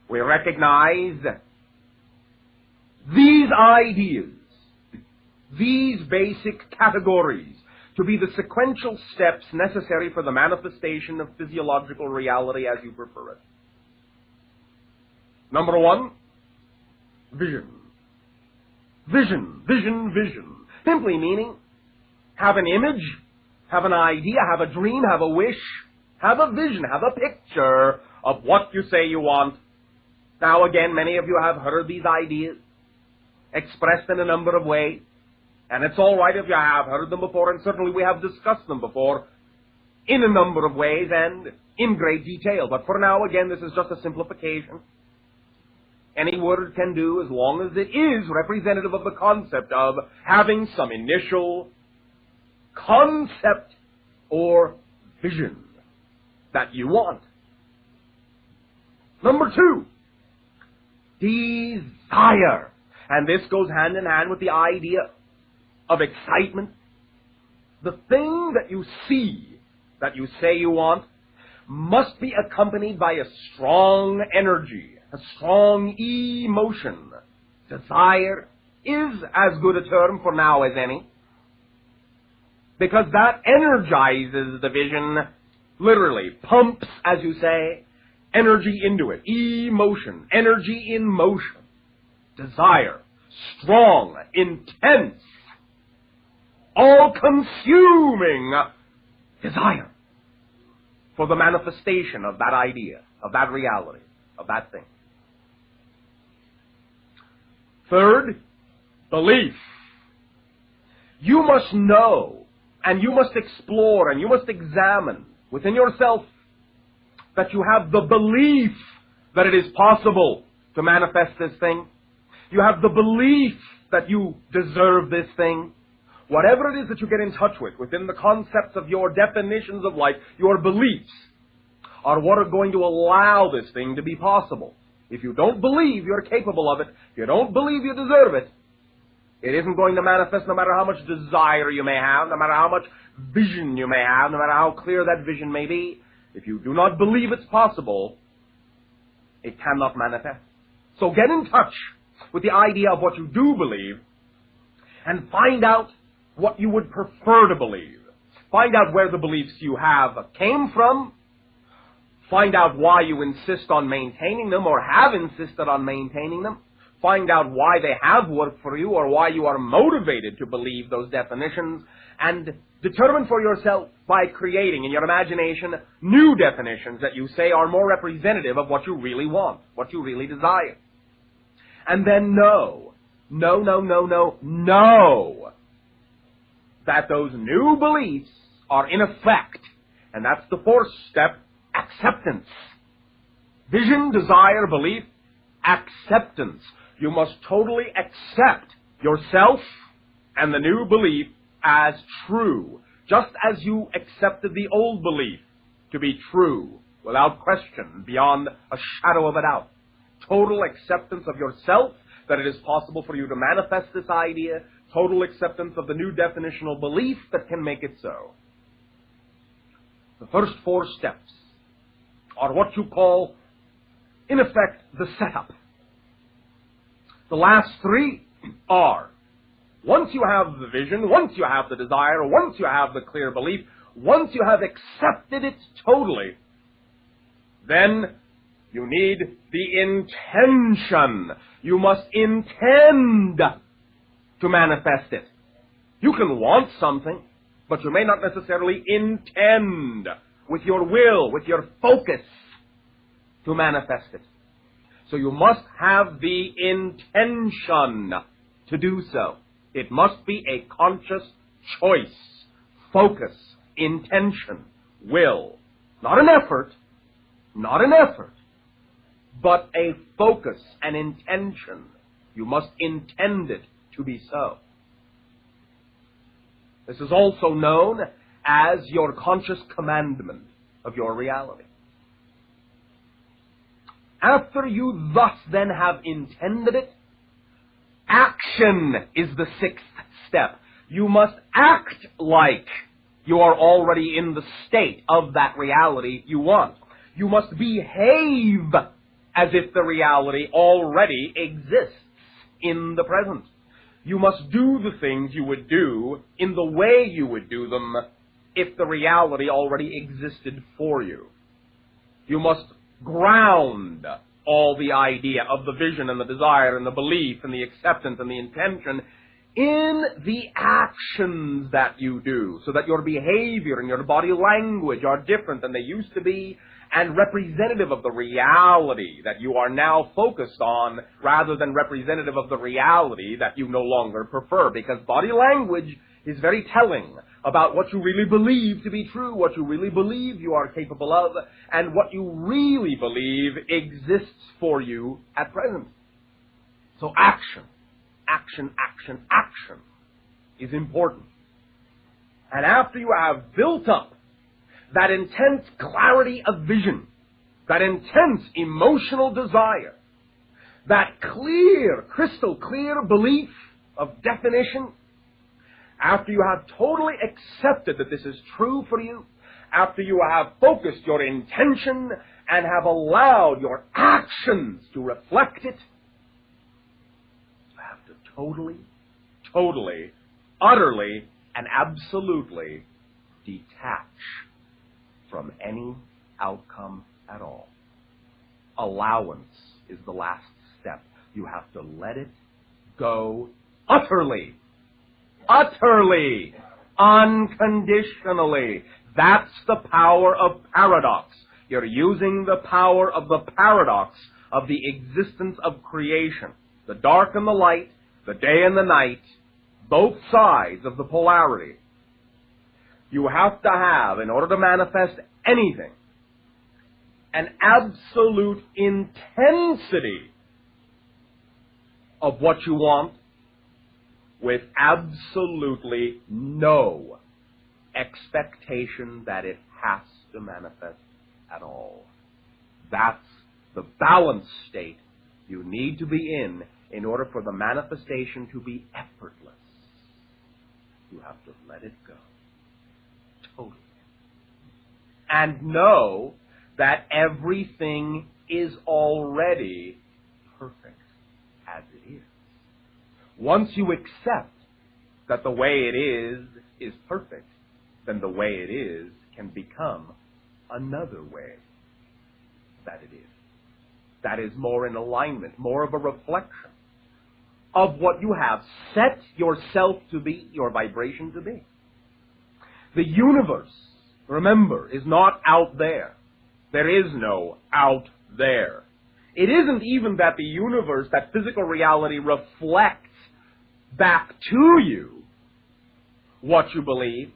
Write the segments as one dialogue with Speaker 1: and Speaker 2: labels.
Speaker 1: We recognize these ideas, these basic categories, to be the sequential steps necessary for the manifestation of physiological reality as you prefer it. Number one, vision. Vision, vision, vision. Simply meaning, have an image, have an idea, have a dream, have a wish, have a vision, have a picture of what you say you want. Now again, many of you have heard these ideas expressed in a number of ways. And it's all right if you have heard them before, and certainly we have discussed them before in a number of ways and in great detail. But for now, again, this is just a simplification. Any word can do as long as it is representative of the concept of having some initial concept or vision that you want. Number two, desire. And this goes hand in hand with the idea of excitement. The thing that you see, that you say you want, must be accompanied by a strong energy, a strong emotion. Desire is as good a term for now as any, because that energizes the vision, literally, pumps, as you say, energy into it. Emotion, energy in motion. Desire, strong, intense, all-consuming desire for the manifestation of that idea, of that reality, of that thing. Third, belief. You must know, and you must explore, and you must examine within yourself that you have the belief that it is possible to manifest this thing. You have the belief that you deserve this thing. Whatever it is that you get in touch with, within the concepts of your definitions of life, your beliefs are what are going to allow this thing to be possible. If you don't believe you're capable of it, if you don't believe you deserve it, it isn't going to manifest no matter how much desire you may have, no matter how much vision you may have, no matter how clear that vision may be. If you do not believe it's possible, it cannot manifest. So get in touch with the idea of what you do believe and find out what you would prefer to believe. Find out where the beliefs you have came from. Find out why you insist on maintaining them or have insisted on maintaining them. Find out why they have worked for you or why you are motivated to believe those definitions. And determine for yourself by creating in your imagination new definitions that you say are more representative of what you really want, what you really desire. And then know that those new beliefs are in effect. And that's the fourth step, acceptance. Vision, desire, belief, acceptance. You must totally accept yourself and the new belief as true, just as you accepted the old belief to be true, without question, beyond a shadow of a doubt. Total acceptance of yourself, that it is possible for you to manifest this idea. Total acceptance of the new definitional belief that can make it so. The first four steps are what you call, in effect, the setup. The last three are, once you have the vision, once you have the desire, once you have the clear belief, once you have accepted it totally, then you need the intention. You must intend to manifest it. You can want something, but you may not necessarily intend with your will, with your focus, to manifest it. So you must have the intention to do so. It must be a conscious choice, focus, intention, will. Not an effort, but a focus, an intention. You must intend it to be so. This is also known as your conscious commandment of your reality. After you thus then have intended it, action is the sixth step. You must act like you are already in the state of that reality you want. You must behave as if the reality already exists in the present. You must do the things you would do in the way you would do them if the reality already existed for you. You must ground all the idea of the vision and the desire and the belief and the acceptance and the intention in the actions that you do, so that your behavior and your body language are different than they used to be and representative of the reality that you are now focused on rather than representative of the reality that you no longer prefer, because body language is very telling about what you really believe to be true, what you really believe you are capable of, and what you really believe exists for you at present. So action is important. And after you have built up that intense clarity of vision, that intense emotional desire, that clear, crystal clear belief of definition, after you have totally accepted that this is true for you, after you have focused your intention and have allowed your actions to reflect it, you have to totally, utterly, and absolutely detach from any outcome at all. Allowance is the last step. You have to let it go utterly, unconditionally. That's the power of paradox. You're using the power of the paradox of the existence of creation. The dark and the light, the day and the night, both sides of the polarity. You have to have, in order to manifest anything, an absolute intensity of what you want with absolutely no expectation that it has to manifest at all. That's the balanced state you need to be in order for the manifestation to be effortless. You have to let it go. Totally. And know that everything is already perfect as it is. Once you accept that the way it is perfect, then the way it is can become another way that it is. That is more in alignment, more of a reflection of what you have set yourself to be, your vibration to be. The universe, remember, is not out there. There is no out there. It isn't even that the universe, that physical reality, reflects back to you what you believe.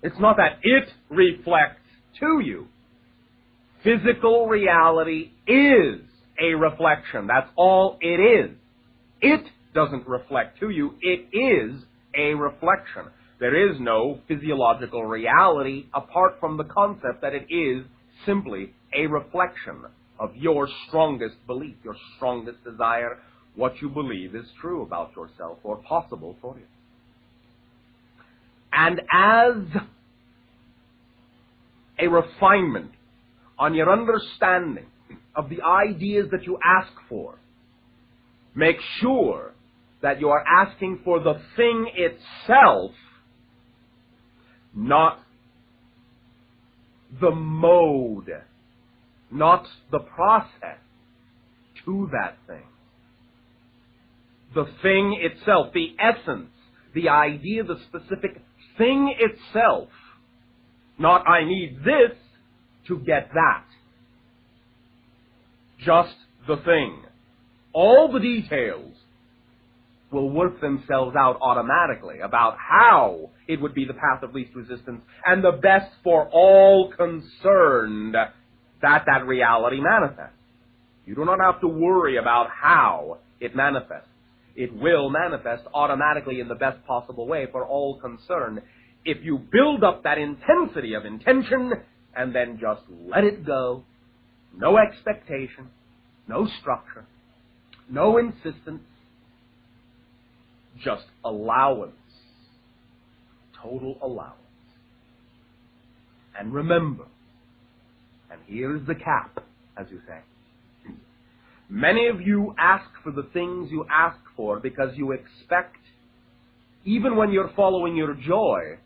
Speaker 1: It's not that it reflects to you. Physical reality is a reflection. That's all it is. It doesn't reflect to you. It is a reflection. There is no physiological reality apart from the concept that it is simply a reflection of your strongest belief, your strongest desire, what you believe is true about yourself or possible for you. And as a refinement on your understanding of the ideas that you ask for, make sure that you are asking for the thing itself, not the mode, not the process to that thing. The thing itself, the essence, the idea, the specific thing itself. Not, I need this to get that. Just the thing. All the details will work themselves out automatically about how it would be the path of least resistance and the best for all concerned that reality manifests. You do not have to worry about how it manifests. It will manifest automatically in the best possible way for all concerned if you build up that intensity of intention and then just let it go. No expectation, no structure, no insistence, just allowance, total allowance. And remember, and here is the cap, as you say, Many of you ask for the things you ask for because you expect, even when you're following your joy,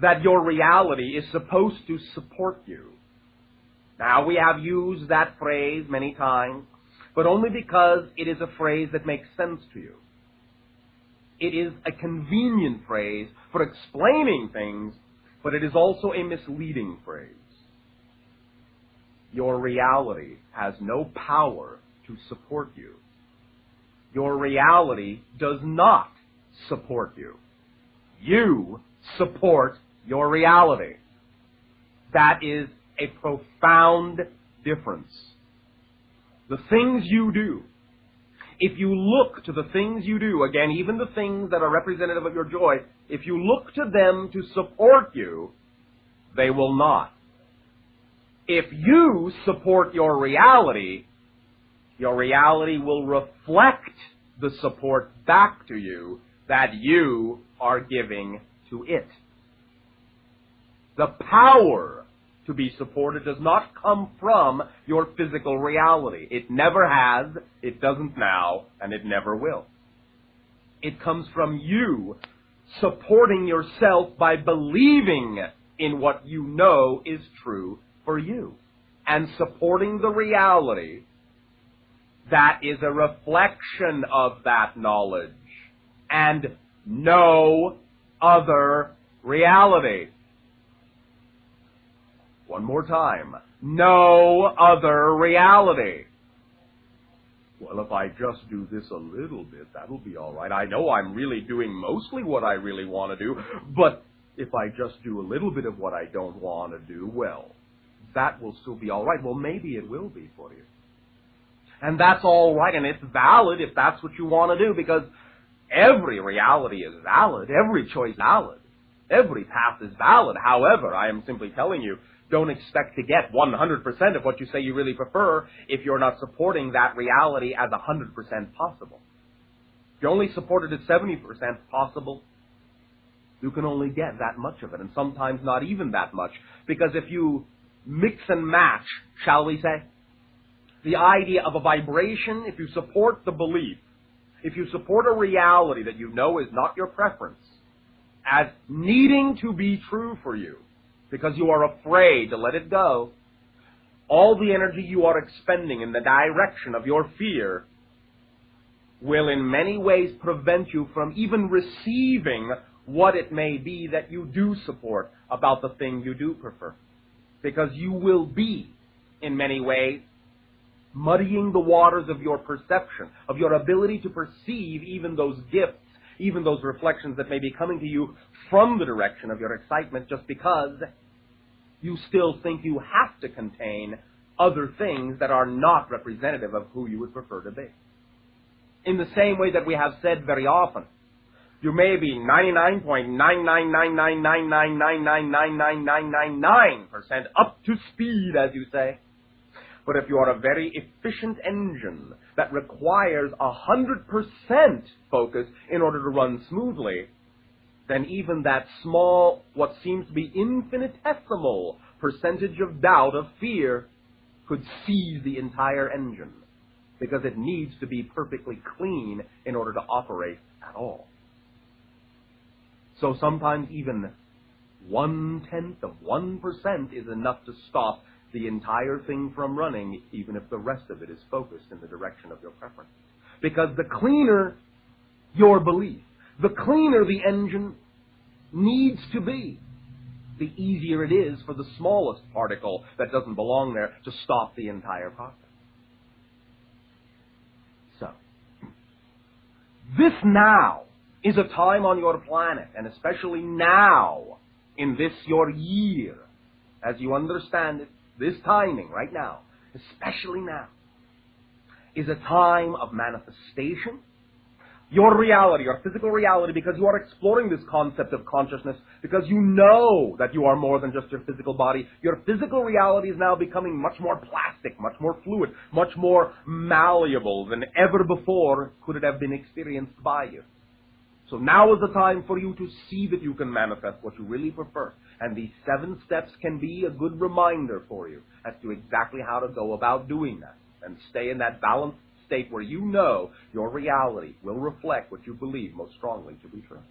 Speaker 1: that your reality is supposed to support you. Now, we have used that phrase many times, but only because it is a phrase that makes sense to you. It is a convenient phrase for explaining things, but it is also a misleading phrase. Your reality has no power to support you. Your reality does not support you. You support your reality. That is a profound difference. The things you do, if you look to the things you do, again, even the things that are representative of your joy, if you look to them to support you, they will not. If you support your reality will reflect the support back to you that you are giving to it. The power to be supported does not come from your physical reality. It never has, it doesn't now, and it never will. It comes from you supporting yourself by believing in what you know is true for you, and supporting the reality that is a reflection of that knowledge, and no other reality. One more time. No other reality. Well, if I just do this a little bit, that'll be all right. I know I'm really doing mostly what I really want to do, but if I just do a little bit of what I don't want to do, well, that will still be all right. Well, maybe it will be for you. And that's all right, and it's valid if that's what you want to do, because every reality is valid. Every choice is valid. Every path is valid. However, I am simply telling you, don't expect to get 100% of what you say you really prefer if you're not supporting that reality as 100% possible. If you only support it as 70% possible, you can only get that much of it, and sometimes not even that much, because if you mix and match, shall we say, the idea of a vibration, if you support the belief, if you support a reality that you know is not your preference, as needing to be true for you, because you are afraid to let it go, all the energy you are expending in the direction of your fear will in many ways prevent you from even receiving what it may be that you do support about the thing you do prefer. Because you will be, in many ways, muddying the waters of your perception, of your ability to perceive even those gifts, even those reflections that may be coming to you from the direction of your excitement, just because you still think you have to contain other things that are not representative of who you would prefer to be. In the same way that we have said very often, you may be 99.99999999999% up to speed, as you say. But if you are a very efficient engine that requires 100% focus in order to run smoothly, then even that small, what seems to be infinitesimal percentage of doubt, of fear, could seize the entire engine, because it needs to be perfectly clean in order to operate at all. So sometimes even 0.1% is enough to stop the entire thing from running, even if the rest of it is focused in the direction of your preference. Because the cleaner your belief, the cleaner the engine needs to be, the easier it is for the smallest particle that doesn't belong there to stop the entire process. So, this now is a time on your planet, and especially now, in this your year, as you understand it, this timing right now, especially now, is a time of manifestation. Your reality, your physical reality, because you are exploring this concept of consciousness, because you know that you are more than just your physical body. Your physical reality is now becoming much more plastic, much more fluid, much more malleable than ever before could it have been experienced by you. So now is the time for you to see that you can manifest what you really prefer. And these 7 steps can be a good reminder for you as to exactly how to go about doing that and stay in that balanced state where you know your reality will reflect what you believe most strongly to be true.